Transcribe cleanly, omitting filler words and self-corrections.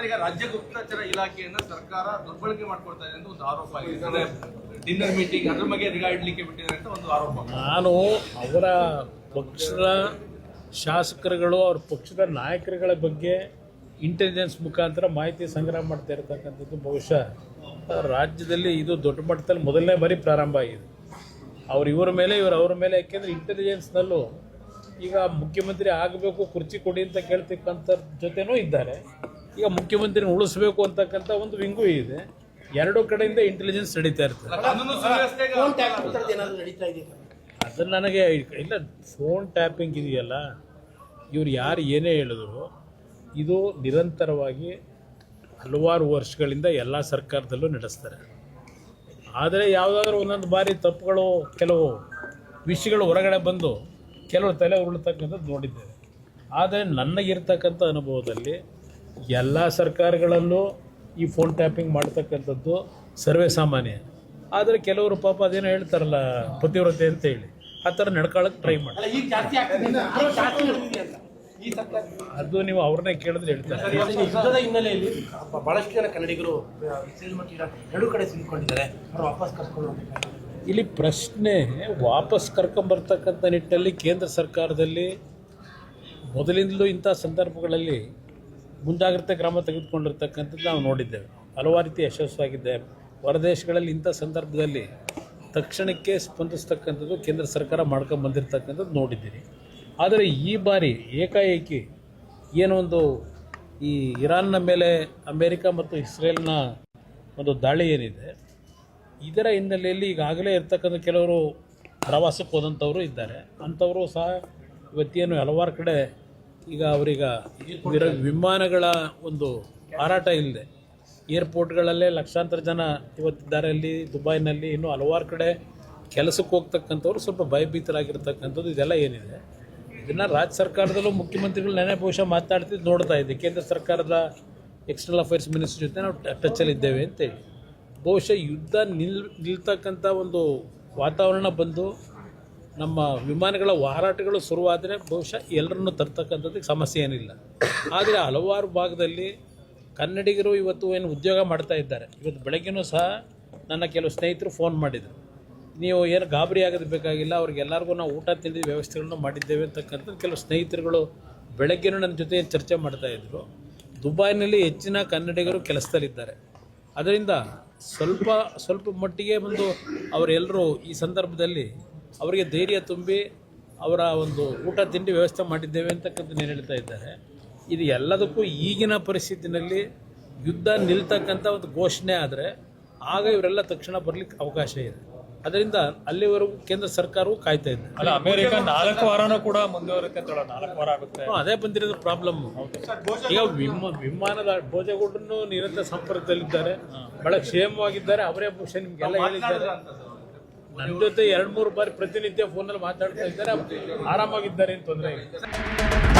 ಈಗ ರಾಜ್ಯ ಗುಪ್ತಚರ ಇಲಾಖೆಯನ್ನ ಸರ್ಕಾರ ದುರ್ಬಳಕೆ ಮಾಡ್ಕೊಳ್ತಾ ಇದೆ ಅಂತ ಒಂದು ಆರೋಪ ಇದೆ. ಡಿನ್ನರ್ ಮೀಟಿಂಗ್ ಅದ್ರ ಬಗ್ಗೆ ನಿಗಾ ಇಡ್ಲಿಕ್ಕೆ ಬಿಟ್ಟಿದೆ ಅಂತ ಒಂದು ಆರೋಪ. ನಾನು ಅವರ ಪಕ್ಷದ ಶಾಸಕರುಗಳು ಅವ್ರ ಪಕ್ಷದ ನಾಯಕರುಗಳ ಬಗ್ಗೆ ಇಂಟೆಲಿಜೆನ್ಸ್ ಮುಖಾಂತರ ಮಾಹಿತಿ ಸಂಗ್ರಹ ಮಾಡ್ತಾ ಇರತಕ್ಕಂಥದ್ದು ಬಹುಶಃ ರಾಜ್ಯದಲ್ಲಿ ಇದು ದೊಡ್ಡ ಮಟ್ಟದಲ್ಲಿ ಮೊದಲನೇ ಬಾರಿ ಪ್ರಾರಂಭ ಆಗಿದೆ. ಇವರ ಮೇಲೆ ಅವ್ರ ಮೇಲೆ, ಯಾಕೆಂದರೆ ಇಂಟೆಲಿಜೆನ್ಸ್ನಲ್ಲೂ ಈಗ ಮುಖ್ಯಮಂತ್ರಿ ಆಗಬೇಕು, ಕುರ್ಚಿ ಕೊಡಿ ಅಂತ ಕೇಳ್ತಕ್ಕಂಥ ಜೊತೆನೂ ಇದ್ದಾರೆ. ಈಗ ಮುಖ್ಯಮಂತ್ರಿನ ಉಳಿಸ್ಬೇಕು ಅಂತಕ್ಕಂಥ ಒಂದು ವಿಂಗು ಇದೆ. ಎರಡೂ ಕಡೆಯಿಂದ ಇಂಟೆಲಿಜೆನ್ಸ್ ನಡೀತಾ ಇರ್ತದೆ. ಅದನ್ನು ನನಗೆ ಇಲ್ಲ, ಫೋನ್ ಟ್ಯಾಪಿಂಗ್ ಇದೆಯಲ್ಲ, ಇವ್ರು ಯಾರು ಏನೇ ಹೇಳಿದ್ರು ಇದು ನಿರಂತರವಾಗಿ ಹಲವಾರು ವರ್ಷಗಳಿಂದ ಎಲ್ಲ ಸರ್ಕಾರದಲ್ಲೂ ನಡೆಸ್ತಾರೆ. ಆದರೆ ಯಾವುದಾದ್ರೂ ಒಂದೊಂದು ಬಾರಿ ತಪ್ಪುಗಳು, ಕೆಲವು ವಿಷಯಗಳು ಹೊರಗಡೆ ಬಂದು ಕೆಲವು ತಲೆ ಉರುಳ್ತಕ್ಕಂಥದ್ದು ನೋಡಿದ್ದೇವೆ. ಆದರೆ ನನಗಿರ್ತಕ್ಕಂಥ ಅನುಭವದಲ್ಲಿ ಎಲ್ಲ ಸರ್ಕಾರಗಳಲ್ಲೂ ಈ ಫೋನ್ ಟ್ಯಾಪಿಂಗ್ ಮಾಡ್ತಕ್ಕಂಥದ್ದು ಸರ್ವೇ ಸಾಮಾನ್ಯ. ಆದರೆ ಕೆಲವರು ಪಾಪ ಅದೇನೋ ಹೇಳ್ತಾರಲ್ಲ ಪತಿವ್ರತೆ ಅಂತ ಹೇಳಿ, ಆ ಥರ ನಡ್ಕೊಳ್ಳೋಕೆ ಟ್ರೈ ಮಾಡಿ. ಅದು ನೀವು ಅವ್ರನ್ನೇ ಕೇಳಿದ್ರೆ ಹೇಳ್ತಾರೆ. ಯುದ್ಧದ ಹಿನ್ನೆಲೆಯಲ್ಲಿ ಬಹಳಷ್ಟು ಜನ ಕನ್ನಡಿಗರು ಎರಡು ಕಡೆ ಸಿಲುಕೊಂಡಿದ್ದಾರೆ, ಅವರು ವಾಪಸ್ ಕರ್ಕೊಂಡು ಇಲ್ಲಿ ಪ್ರಶ್ನೆ ವಾಪಸ್ ಕರ್ಕೊಂಬರ್ತಕ್ಕಂಥ ನಿಟ್ಟಲ್ಲಿ ಕೇಂದ್ರ ಸರ್ಕಾರದಲ್ಲಿ ಮೊದಲಿಂದಲೂ ಇಂಥ ಸಂದರ್ಭಗಳಲ್ಲಿ ಮುಂಜಾಗ್ರತೆ ಕ್ರಮ ತೆಗೆದುಕೊಂಡಿರ್ತಕ್ಕಂಥದ್ದು ನಾವು ನೋಡಿದ್ದೇವೆ. ಹಲವಾರು ರೀತಿ ಯಶಸ್ವಿಯಾಗಿದೆ. ಹೊರದೇಶಗಳಲ್ಲಿ ಇಂಥ ಸಂದರ್ಭದಲ್ಲಿ ತಕ್ಷಣಕ್ಕೆ ಸ್ಪಂದಿಸ್ತಕ್ಕಂಥದ್ದು ಕೇಂದ್ರ ಸರ್ಕಾರ ಮಾಡ್ಕೊಂಡು ಬಂದಿರತಕ್ಕಂಥದ್ದು ನೋಡಿದ್ದೀರಿ. ಆದರೆ ಈ ಬಾರಿ ಏಕಾಏಕಿ ಏನೊಂದು ಈ ಇರಾನ್ನ ಮೇಲೆ ಅಮೇರಿಕ ಮತ್ತು ಇಸ್ರೇಲ್ನ ಒಂದು ದಾಳಿ ಏನಿದೆ, ಇದರ ಹಿನ್ನೆಲೆಯಲ್ಲಿ ಈಗಾಗಲೇ ಇರ್ತಕ್ಕಂಥ ಕೆಲವರು ಪ್ರವಾಸಕ್ಕೆ ಹೋದಂಥವರು ಇದ್ದಾರೆ. ಅಂಥವರು ಸಹ ಇವತ್ತೇನು ಹಲವಾರು ಕಡೆ ಈಗ ಅವರೀಗ ವಿಮಾನಗಳ ಒಂದು ಹಾರಾಟ ಇಲ್ಲದೆ ಏರ್ಪೋರ್ಟ್ಗಳಲ್ಲೇ ಲಕ್ಷಾಂತರ ಜನ ಇವತ್ತಿದ್ದಾರೆ. ಅಲ್ಲಿ ದುಬೈನಲ್ಲಿ ಇನ್ನೂ ಹಲವಾರು ಕಡೆ ಕೆಲಸಕ್ಕೆ ಹೋಗ್ತಕ್ಕಂಥವ್ರು ಸ್ವಲ್ಪ ಭಯಭೀತರಾಗಿರ್ತಕ್ಕಂಥದ್ದು ಇದೆಲ್ಲ ಏನಿದೆ, ಇದನ್ನು ರಾಜ್ಯ ಸರ್ಕಾರದಲ್ಲೂ ಮುಖ್ಯಮಂತ್ರಿಗಳು ನೆನೆ ಬಹುಶಃ ಮಾತಾಡ್ತಿದ್ದು ನೋಡ್ತಾ ಇದ್ದೆ. ಕೇಂದ್ರ ಸರ್ಕಾರದ ಎಕ್ಸ್ಟರ್ನಲ್ ಅಫೇರ್ಸ್ ಮಿನಿಸ್ಟರ್ ಜೊತೆ ನಾವು ಟಚ್ಚಲ್ಲಿದ್ದೇವೆ ಅಂತೇಳಿ. ಬಹುಶಃ ಯುದ್ಧ ನಿಲ್ತಕ್ಕಂಥ ಒಂದು ವಾತಾವರಣ ಬಂದು ನಮ್ಮ ವಿಮಾನಗಳ ಹಾರಾಟಗಳು ಶುರುವಾದರೆ ಬಹುಶಃ ಎಲ್ಲರನ್ನು ತರ್ತಕ್ಕಂಥದ್ದಕ್ಕೆ ಸಮಸ್ಯೆ ಏನಿಲ್ಲ. ಆದರೆ ಹಲವಾರು ಭಾಗದಲ್ಲಿ ಕನ್ನಡಿಗರು ಇವತ್ತು ಏನು ಉದ್ಯೋಗ ಮಾಡ್ತಾ ಇದ್ದಾರೆ. ಇವತ್ತು ಬೆಳಗ್ಗೆನೂ ಸಹ ನನ್ನ ಕೆಲವು ಸ್ನೇಹಿತರು ಫೋನ್ ಮಾಡಿದರು, ನೀವು ಏನು ಗಾಬರಿ ಆಗೋದು ಬೇಕಾಗಿಲ್ಲ, ಅವ್ರಿಗೆಲ್ಲರಿಗೂ ನಾವು ಊಟ ತಿಂಡಿ ವ್ಯವಸ್ಥೆಗಳನ್ನು ಮಾಡಿದ್ದೇವೆ ಅಂತಕ್ಕಂಥದ್ದು ಕೆಲವು ಸ್ನೇಹಿತರುಗಳು ಬೆಳಗ್ಗೆನೂ ನನ್ನ ಜೊತೆ ಚರ್ಚೆ ಮಾಡ್ತಾಯಿದ್ರು. ದುಬೈನಲ್ಲಿ ಹೆಚ್ಚಿನ ಕನ್ನಡಿಗರು ಕೆಲಸದಲ್ಲಿದ್ದಾರೆ. ಅದರಿಂದ ಸ್ವಲ್ಪ ಮಟ್ಟಿಗೆ ಒಂದು ಅವರೆಲ್ಲರೂ ಈ ಸಂದರ್ಭದಲ್ಲಿ ಅವರಿಗೆ ಧೈರ್ಯ ತುಂಬಿ ಅವರ ಒಂದು ಊಟ ತಿಂಡಿ ವ್ಯವಸ್ಥೆ ಮಾಡಿದ್ದೇವೆ ಅಂತಕ್ಕಂಥದ್ದು ಏನು ಹೇಳ್ತಾ ಇದ್ದಾರೆ. ಇದು ಎಲ್ಲದಕ್ಕೂ ಈಗಿನ ಪರಿಸ್ಥಿತಿನಲ್ಲಿ ಯುದ್ಧ ನಿಲ್ತಕ್ಕಂಥ ಒಂದು ಘೋಷಣೆ ಆದರೆ ಆಗ ಇವರೆಲ್ಲ ತಕ್ಷಣ ಬರಲಿಕ್ಕೆ ಅವಕಾಶ ಇದೆ. ಅದರಿಂದ ಅಲ್ಲಿವರೆಗೂ ಕೇಂದ್ರ ಸರ್ಕಾರವು ಕಾಯ್ತಾ ಇದೆ. ಅಲ್ಲ, ಅಮೆರಿಕ 4 ವಾರನೂ ಕೂಡ ಮುಂದುವರುತ್ತೆ, 4 ವಾರ ಆಗುತ್ತೆ. ಅದೇ ಬಂದಿರೋದು ಪ್ರಾಬ್ಲಮ್. ಈಗ ವಿಮಾನದ ಭೋಜಗೌಡರನ್ನು ನಿರಂತರ ಸಂಪರ್ಕದಲ್ಲಿದ್ದಾರೆ, ಬಹಳ ಕ್ಷೇಮವಾಗಿದ್ದಾರೆ. ಅವರೇ ಬಹುಶಃ ನಿಮಗೆಲ್ಲ ಹೇಳಿದ್ದಾರೆ. ನನ್ನ ಜೊತೆ 2-3 ಬಾರಿ ಪ್ರತಿನಿತ್ಯ ಫೋನಲ್ಲಿ ಮಾತಾಡ್ತಾ ಇದ್ದಾರೆ, ಆರಾಮಾಗಿದ್ದಾರೆ, ಏನು ತೊಂದರೆ ಇಲ್ಲ.